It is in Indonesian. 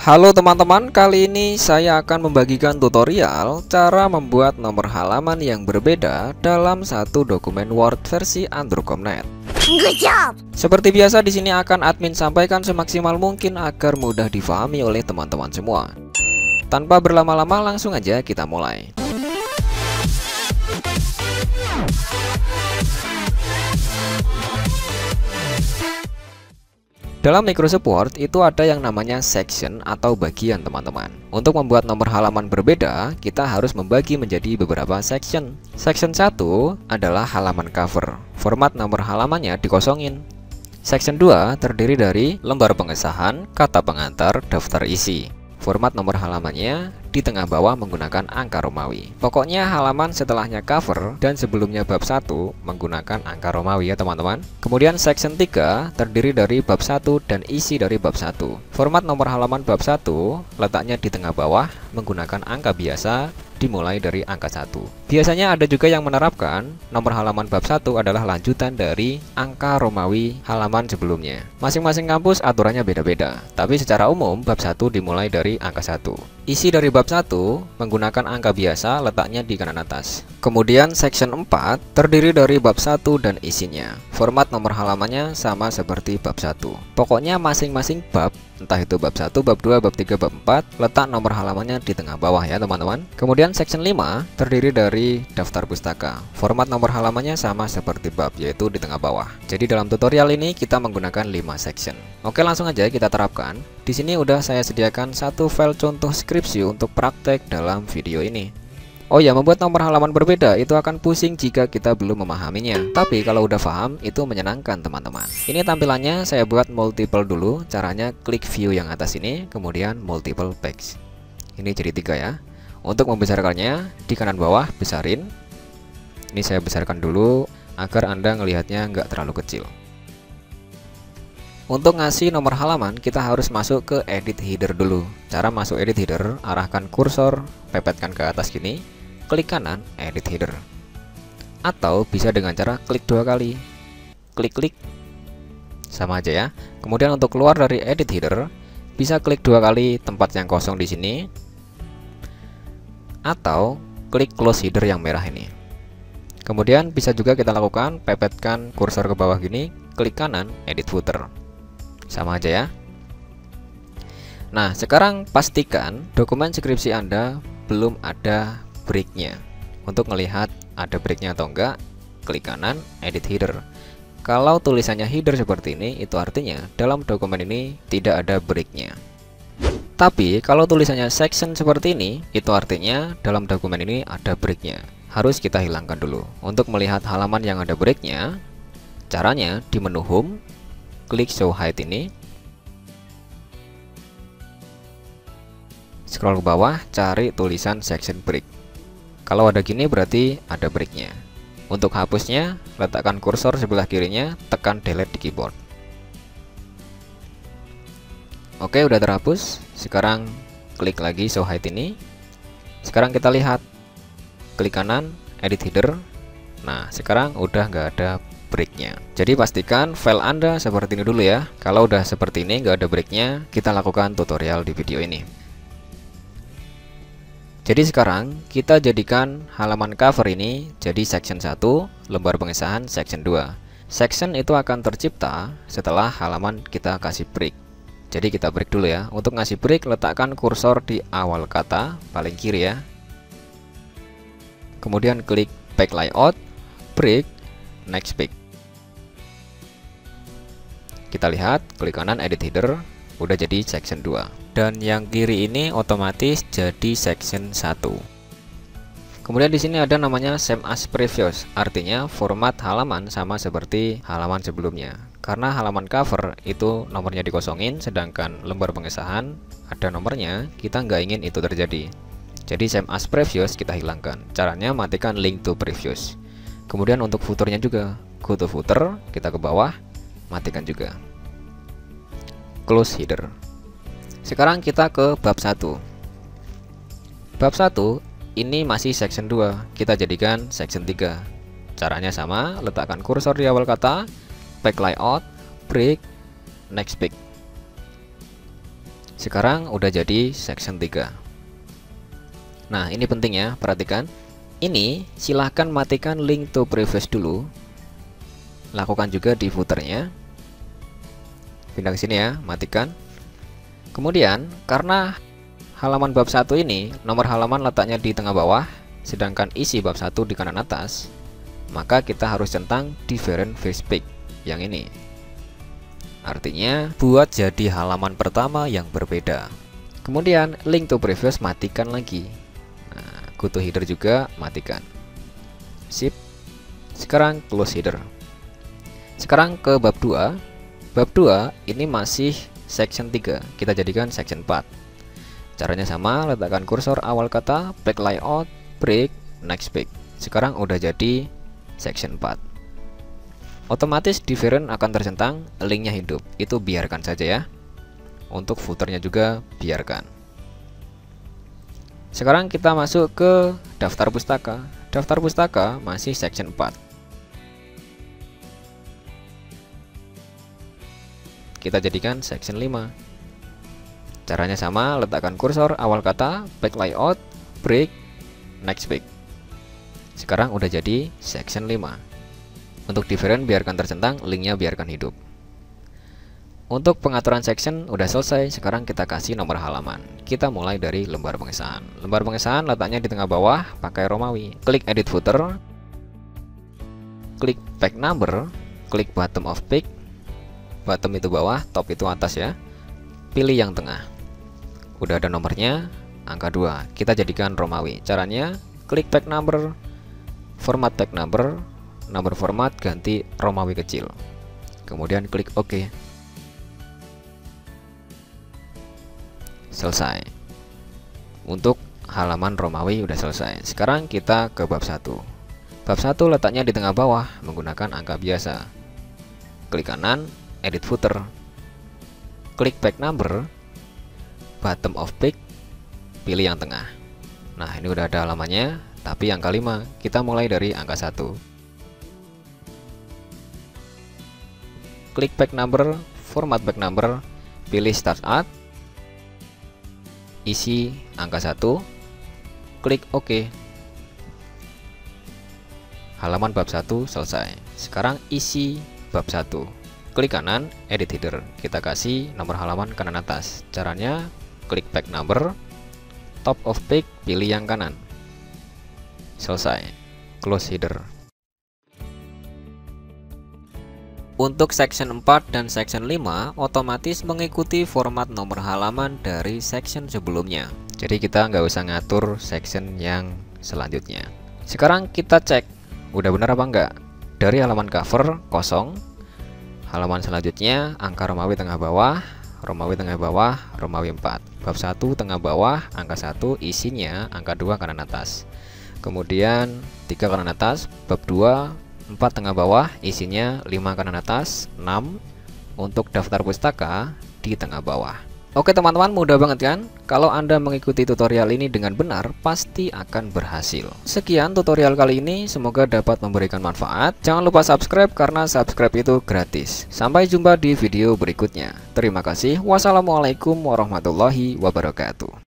Halo teman-teman, kali ini saya akan membagikan tutorial cara membuat nomor halaman yang berbeda dalam satu dokumen Word versi Androkomnet. Good job. Seperti biasa di sini akan admin sampaikan semaksimal mungkin agar mudah difahami oleh teman-teman semua. Tanpa berlama-lama langsung aja kita mulai. Dalam Microsoft Word itu ada yang namanya section atau bagian teman-teman. Untuk membuat nomor halaman berbeda, kita harus membagi menjadi beberapa section. Section 1 adalah halaman cover. Format nomor halamannya dikosongin. Section 2 terdiri dari lembar pengesahan, kata pengantar, daftar isi. Format nomor halamannya di tengah bawah menggunakan angka Romawi. Pokoknya halaman setelahnya cover dan sebelumnya bab 1 menggunakan angka Romawi ya teman-teman. Kemudian section 3 terdiri dari bab 1 dan isi dari bab 1. Format nomor halaman bab 1 letaknya di tengah bawah menggunakan angka biasa dimulai dari angka 1. Biasanya ada juga yang menerapkan nomor halaman bab 1 adalah lanjutan dari angka Romawi halaman sebelumnya. Masing-masing kampus aturannya beda-beda, tapi secara umum bab 1 dimulai dari angka 1. Isi dari bab 1 menggunakan angka biasa letaknya di kanan atas. Kemudian section 4 terdiri dari bab 1 dan isinya. Format nomor halamannya sama seperti bab 1. Pokoknya masing-masing bab, entah itu bab 1, bab 2, bab 3, bab 4, letak nomor halamannya di tengah bawah ya teman-teman. Kemudian section 5 terdiri dari daftar pustaka. Format nomor halamannya sama seperti bab, yaitu di tengah bawah. Jadi dalam tutorial ini kita menggunakan 5 section. Oke, langsung aja kita terapkan. Di sini udah saya sediakan satu file contoh skripsi untuk praktek dalam video ini. Oh ya, membuat nomor halaman berbeda itu akan pusing jika kita belum memahaminya. Tapi kalau udah paham, itu menyenangkan teman-teman. Ini tampilannya saya buat multiple dulu. Caranya klik view yang atas ini, kemudian multiple page. Ini jadi 3 ya. Untuk membesarkannya, di kanan bawah besarin. Ini saya besarkan dulu agar Anda ngelihatnya nggak terlalu kecil. Untuk ngasih nomor halaman, kita harus masuk ke edit header dulu. Cara masuk edit header, arahkan kursor, pepetkan ke atas gini, klik kanan, edit header. Atau bisa dengan cara klik 2 kali. Klik-klik. Sama aja ya. Kemudian untuk keluar dari edit header, bisa klik 2 kali tempat yang kosong di sini. Atau klik close header yang merah ini. Kemudian bisa juga kita lakukan, pepetkan kursor ke bawah gini, klik kanan, edit footer. Sama aja ya. Nah, sekarang pastikan dokumen skripsi Anda belum ada breaknya. Untuk melihat ada breaknya atau enggak, klik kanan, edit header. Kalau tulisannya header seperti ini, itu artinya dalam dokumen ini tidak ada breaknya. Tapi kalau tulisannya section seperti ini, itu artinya dalam dokumen ini ada breaknya. Harus kita hilangkan dulu. Untuk melihat halaman yang ada breaknya, caranya di menu home, klik show hide ini. Scroll ke bawah, cari tulisan section break. Kalau ada gini berarti ada breaknya. Untuk hapusnya, letakkan kursor sebelah kirinya, tekan delete di keyboard. Oke, udah terhapus. Sekarang klik lagi show hide ini. Sekarang kita lihat, klik kanan, edit header. Nah, sekarang udah nggak ada breaknya. Jadi pastikan file Anda seperti ini dulu ya. Kalau udah seperti ini nggak ada breaknya, kita lakukan tutorial di video ini. Jadi sekarang kita jadikan halaman cover ini jadi section 1, lembar pengesahan section 2. Section itu akan tercipta setelah halaman kita kasih break. Jadi kita break dulu ya. Untuk ngasih break, letakkan kursor di awal kata paling kiri ya. Kemudian klik back layout, break, next page. Kita lihat, klik kanan edit header, udah jadi section 2. Dan yang kiri ini otomatis jadi section 1. Kemudian di sini ada namanya same as previous, artinya format halaman sama seperti halaman sebelumnya. Karena halaman cover itu nomornya dikosongin, sedangkan lembar pengesahan ada nomornya, kita nggak ingin itu terjadi. Jadi same as previous kita hilangkan. Caranya matikan link to previous. Kemudian untuk footernya juga, go to footer, kita ke bawah, matikan juga. Close header. Sekarang kita ke bab 1. Bab 1 ini masih section 2, kita jadikan section 3. Caranya sama, letakkan kursor di awal kata, back layout, break, next page. Sekarang udah jadi section 3. Nah, ini penting ya, perhatikan. Ini silahkan matikan link to previous dulu. Lakukan juga di footernya. Pindah ke sini ya, matikan. Kemudian, karena halaman bab 1 ini nomor halaman letaknya di tengah bawah, sedangkan isi bab 1 di kanan atas, maka kita harus centang different first page yang ini. Artinya buat jadi halaman pertama yang berbeda. Kemudian link to previous matikan lagi. Nah, go to header juga matikan. Sip. Sekarang close header. Sekarang ke bab 2. Bab 2 ini masih section 3. Kita jadikan section 4. Caranya sama, letakkan kursor awal kata, back layout, break, next page. Sekarang udah jadi section 4. Otomatis different akan tercentang, linknya hidup. Itu biarkan saja ya. Untuk footernya juga biarkan. Sekarang kita masuk ke daftar pustaka. Daftar pustaka masih section 4. Kita jadikan section 5. Caranya sama, letakkan kursor awal kata, back layout, break, next page. Sekarang udah jadi section 5. Untuk different biarkan tercentang, linknya biarkan hidup. Untuk pengaturan section udah selesai. Sekarang kita kasih nomor halaman. Kita mulai dari lembar pengesahan. Lembar pengesahan letaknya di tengah bawah, pakai Romawi. Klik edit footer, klik page number, klik bottom of page. Bottom itu bawah, top itu atas ya. Pilih yang tengah. Udah ada nomornya, angka 2. Kita jadikan Romawi. Caranya klik page number, format page number, nomor format ganti Romawi kecil. Kemudian klik OK. Selesai. Untuk halaman Romawi udah selesai. Sekarang kita ke bab 1. Bab 1 letaknya di tengah bawah menggunakan angka biasa. Klik kanan, edit footer. Klik page number, bottom of page, pilih yang tengah. Nah, ini udah ada halamannya, tapi angka 5. Kita mulai dari angka 1. Klik page number, format page number, pilih start at, isi angka 1, klik OK. Halaman bab 1 selesai. Sekarang isi bab 1. Klik kanan, edit header. Kita kasih nomor halaman kanan atas. Caranya klik page number, top of page, pilih yang kanan. Selesai. Close header. Untuk section 4 dan section 5 otomatis mengikuti format nomor halaman dari section sebelumnya. Jadi kita nggak usah ngatur section yang selanjutnya. Sekarang kita cek udah benar apa enggak. Dari halaman cover kosong. Halaman selanjutnya angka Romawi tengah bawah, Romawi tengah bawah, Romawi 4. Bab 1 tengah bawah, angka 1 isinya angka 2 kanan atas. Kemudian 3 kanan atas, bab 2 4 tengah bawah, isinya 5 kanan atas, 6 untuk daftar pustaka di tengah bawah. Oke teman-teman, mudah banget kan? Kalau Anda mengikuti tutorial ini dengan benar, pasti akan berhasil. Sekian tutorial kali ini, semoga dapat memberikan manfaat. Jangan lupa subscribe karena subscribe itu gratis. Sampai jumpa di video berikutnya. Terima kasih. Wassalamualaikum warahmatullahi wabarakatuh.